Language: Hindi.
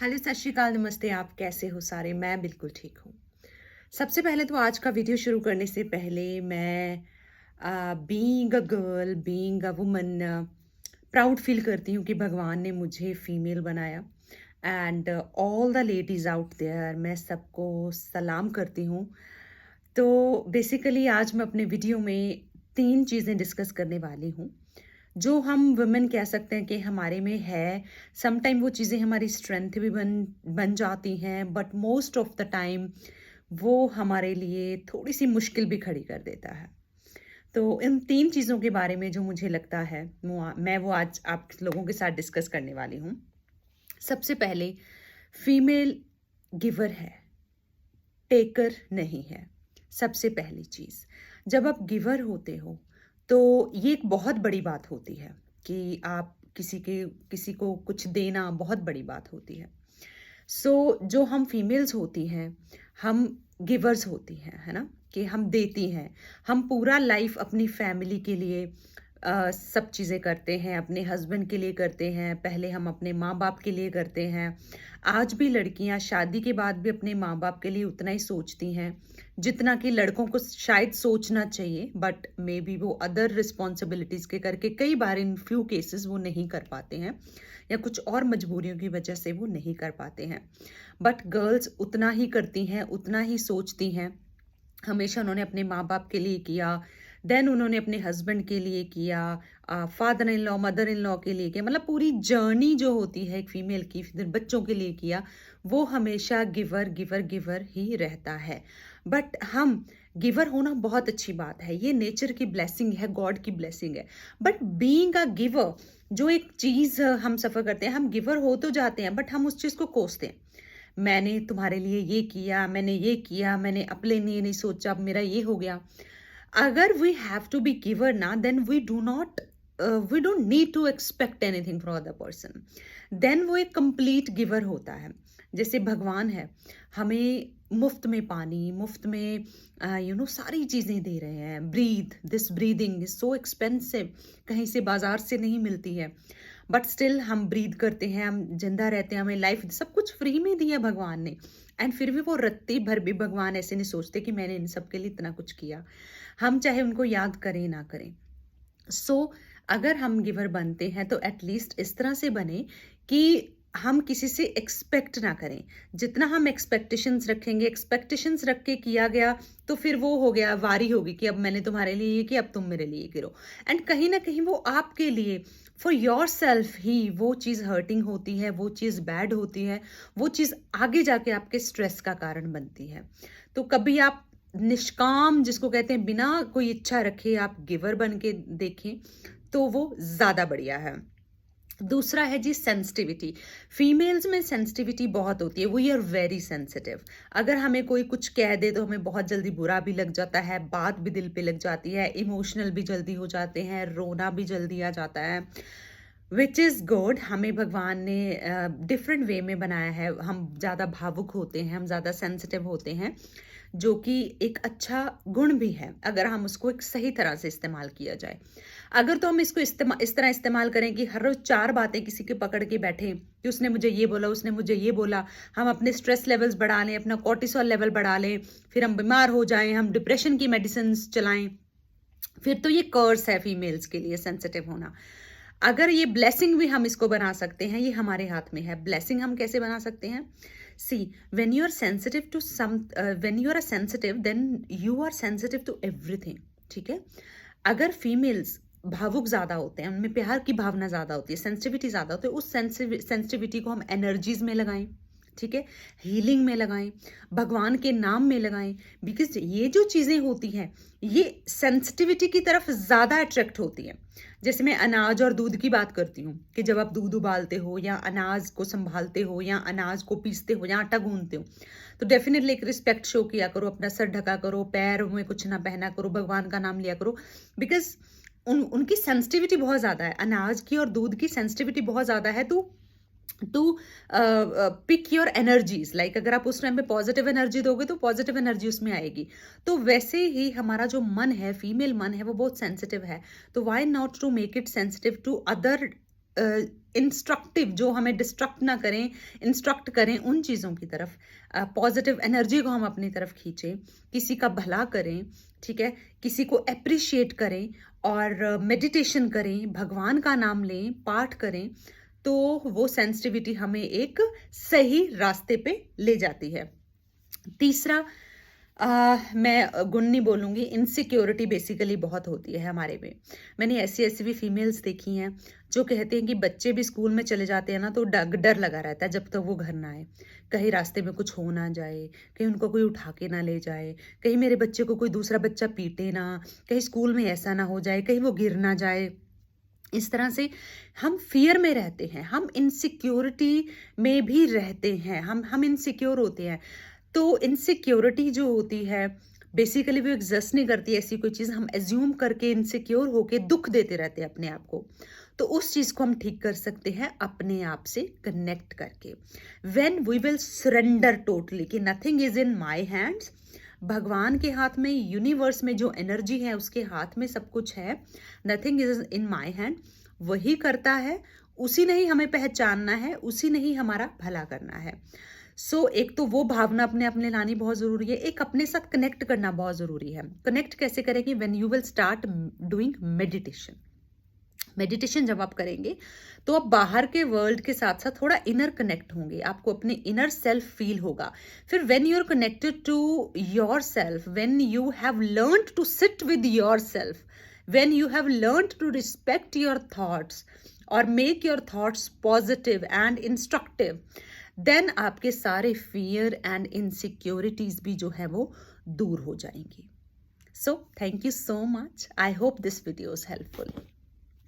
हेलो, सत श्री अकाल, नमस्ते। आप कैसे हो सारे? मैं बिल्कुल ठीक हूँ। सबसे पहले तो आज का वीडियो शुरू करने से पहले मैं being a girl, being a woman proud feel करती हूँ कि भगवान ने मुझे फीमेल बनाया। And all the ladies out there, मैं सबको सलाम करती हूँ। तो बेसिकली आज मैं अपने वीडियो में 3 चीज़ें डिस्कस करने वाली हूँ। जो हम वुमेन कह सकते हैं कि हमारे में है। सम टाइम वो चीज़ें हमारी स्ट्रेंथ भी बन बन जाती हैं, but most of the time वो हमारे लिए थोड़ी-सी मुश्किल भी खड़ी कर देता है। तो इन 3 चीज़ों के बारे में जो मुझे लगता है मैं वो आज आप लोगों के साथ डिस्कस करने वाली हूँ। सबसे पहले, फीमेल गिवर है, टेकर नहीं है। सबसे पहली चीज़, जब आप गिवर होते हो, तो ये एक बहुत बड़ी बात होती है कि आप किसी को कुछ देना बहुत बड़ी बात होती है। जो हम फीमेल्स होती हैं, हम गिवर्स होती हैं, है ना? कि हम देती हैं। हम पूरा लाइफ अपनी फैमिली के लिए सब चीज़ें करते हैं, अपने हस्बैंड के लिए करते हैं, पहले हम अपने माँ-बाप के लिए करते हैं। आज भी लड़कियाँ शादी के बाद भी अपने माँ-बाप के लिए उतना ही सोचती हैं, जितना कि लड़कों को शायद सोचना चाहिए, बट मे बी वो अदर रिस्पॉन्सिबिलिटीज़ के करके कई बार इन फ्यू केसेस वो नहीं कर पाते हैं या कुछ और मजबूरियों की वजह से वो नहीं कर पाते हैं। बट गर्ल्स उतना ही करती हैं, उतना ही सोचती हैं। हमेशा उन्होंने अपने माँ-बाप के लिए किया, देन उन्होंने अपने हस्बैंड के लिए किया, father in law, mother in law के लिए किया, मतलब पूरी जर्नी जो होती है एक फीमेल की, फिर बच्चों के लिए किया, वो हमेशा गिवर, गिवर, गिवर ही रहता है। बट हम गिवर होना बहुत अच्छी बात है, ये नेचर की ब्लेसिंग है, गॉड की ब्लेसिंग है। बट बीइंग अ गिवर, जो एक चीज़ हम सफ़र करते हैं, हम गिवर हो तो जाते हैं, बट हम उस चीज़ को कोसते हैं। मैंने तुम्हारे लिए ये किया, मैंने ये किया, मैंने अपने लिए नहीं सोचा, अब मेरा ये हो गया। अगर we have to be giver ना, then we don't need to expect anything from other person. Then वो एक कंप्लीट गिवर होता है। जैसे भगवान है, हमें मुफ्त में पानी, मुफ्त में सारी चीज़ें दे रहे हैं। This breathing is so expensive, कहीं से बाजार से नहीं मिलती है, बट स्टिल हम ब्रीद करते हैं, हम जिंदा रहते हैं, हमें लाइफ सब कुछ फ्री में दिया भगवान ने। एंड फिर भी वो रत्ती भर भी भगवान ऐसे नहीं सोचते कि मैंने इन सब के लिए इतना कुछ किया। हम चाहे उनको याद करें ना करें। अगर हम गिवर बनते हैं तो एटलीस्ट इस तरह से बने कि हम किसी से एक्सपेक्ट ना करें। जितना हम एक्सपेक्टेशंस रखेंगे, एक्सपेक्टेशंस रख के किया गया, तो फिर वो हो गया, वारी होगी कि अब मैंने तुम्हारे लिए ये किया, अब तुम मेरे लिए करो। एंड कहीं ना कहीं वो आपके लिए, फॉर योर सेल्फ ही वो चीज़ हर्टिंग होती है, वो चीज़ बैड होती है, वो चीज़ आगे जाके आपके स्ट्रेस का कारण बनती है। तो कभी आप निष्काम, जिसको कहते हैं बिना कोई इच्छा रखे, आप गिवर बन के देखें, तो वो ज़्यादा बढ़िया है। दूसरा है जी सेंसिटिविटी। फीमेल्स में सेंसिटिविटी बहुत होती है, वी आर वेरी सेंसिटिव। अगर हमें कोई कुछ कह दे तो हमें बहुत जल्दी बुरा भी लग जाता है, बात भी दिल पे लग जाती है, इमोशनल भी जल्दी हो जाते हैं, रोना भी जल्दी आ जाता है। विच इज़ गुड, हमें भगवान ने डिफरेंट वे में बनाया है। हम ज़्यादा भावुक होते हैं, हम ज़्यादा सेंसिटिव होते हैं, जो कि एक अच्छा गुण भी है अगर हम उसको एक सही तरह से इस्तेमाल किया जाए। अगर तो हम इसको इस तरह इस्तेमाल करें कि हर रोज़ 4 बातें किसी के पकड़ के बैठें कि उसने मुझे ये बोला, उसने मुझे ये बोला, हम अपने स्ट्रेस लेवल्स बढ़ा लें, अपना कॉर्टिसोल लेवल बढ़ा लें, फिर हम बीमार हो जाएँ, हम डिप्रेशन की मेडिसिन्स चलाएँ, फिर तो ये कर्स है फीमेल्स के लिए सेंसिटिव होना। अगर ये ब्लेसिंग भी हम इसको बना सकते हैं, ये हमारे हाथ में है। ब्लेसिंग हम कैसे बना सकते हैं? See, when you are sensitive to when you are sensitive, then you are sensitive to everything. ठीक है? अगर फीमेल्स भावुक ज़्यादा होते हैं, उनमें प्यार की भावना ज़्यादा होती है, सेंसिटिविटी ज़्यादा होती है, उस सेंसिटिविटी को हम एनर्जीज़ में लगाएं, ठीक है, हीलिंग में लगाएं, भगवान के नाम में लगाएं। बिकॉज ये जो चीज़ें होती हैं, ये सेंसिटिविटी की तरफ ज़्यादा अट्रैक्ट होती हैं। जैसे मैं अनाज और दूध की बात करती हूँ कि जब आप दूध उबालते हो या अनाज को संभालते हो या अनाज को पीसते हो या आटा गूंदते हो, तो डेफिनेटली एक रिस्पेक्ट शो किया करो, अपना सर ढका करो, पैर में कुछ ना पहना करो, भगवान का नाम लिया करो। बिकॉज उनकी सेंसिटिविटी बहुत ज़्यादा है, अनाज की और दूध की सेंसिटिविटी बहुत ज़्यादा है। To pick your energies, like अगर आप उस टाइम पे पॉजिटिव एनर्जी दोगे तो पॉजिटिव एनर्जी उसमें आएगी। तो वैसे ही हमारा जो मन है, फीमेल मन है, वो बहुत सेंसिटिव है। तो why not to make it sensitive to other instructive, जो हमें डिस्ट्रक्ट ना करें, इंस्ट्रक्ट करें उन चीज़ों की तरफ, पॉजिटिव एनर्जी को हम अपनी तरफ खींचें, किसी का भला करें, ठीक है, किसी को अप्रिशिएट करें और मेडिटेशन करें, भगवान का नाम लें, पाठ करें, तो वो सेंसिटिविटी हमें एक सही रास्ते पे ले जाती है। तीसरा, मैं गुण नहीं बोलूँगी, इनसिक्योरिटी बेसिकली बहुत होती है हमारे में। मैंने ऐसी-ऐसी भी फीमेल्स देखी हैं जो कहती हैं कि बच्चे भी स्कूल में चले जाते हैं ना, तो डर लगा रहता है जब तक वो घर ना आए। कहीं रास्ते में कुछ हो ना जाए, कहीं उनको कोई उठा के ना ले जाए, कहीं मेरे बच्चे को कोई दूसरा बच्चा पीटे ना, कहीं स्कूल में ऐसा ना हो जाए, कहीं वो गिर ना जाए। इस तरह से हम फ़ियर में रहते हैं, हम इनसिक्योरिटी में भी रहते हैं, हम इनसिक्योर होते हैं। तो इनसिक्योरिटी जो होती है, बेसिकली वो एग्जिस्ट नहीं करती ऐसी कोई चीज़, हम एज्यूम करके इनसिक्योर होके दुख देते रहते हैं अपने आप को। तो उस चीज़ को हम ठीक कर सकते हैं अपने आप से कनेक्ट करके। When we will surrender totally कि nothing is in my hands, भगवान के हाथ में, यूनिवर्स में जो एनर्जी है उसके हाथ में सब कुछ है, nothing is in my hand, वही करता है, उसी ने ही हमें पहचानना है, उसी ने ही हमारा भला करना है। एक तो वो भावना अपने अपने लानी बहुत ज़रूरी है, एक अपने साथ कनेक्ट करना बहुत ज़रूरी है। कनेक्ट कैसे करेंगे? When you will start doing meditation. Meditation जब आप करेंगे तो आप बाहर के वर्ल्ड के साथ साथ थोड़ा इनर कनेक्ट होंगे, आपको अपने इनर सेल्फ फील होगा। फिर when you are connected to yourself, when you have learned to sit with yourself, when you have learned to respect your thoughts और make your thoughts positive and instructive, then आपके सारे फियर एंड इनसिक्योरिटीज भी जो है वो दूर हो जाएंगी। So thank you so much, I hope this video is helpful.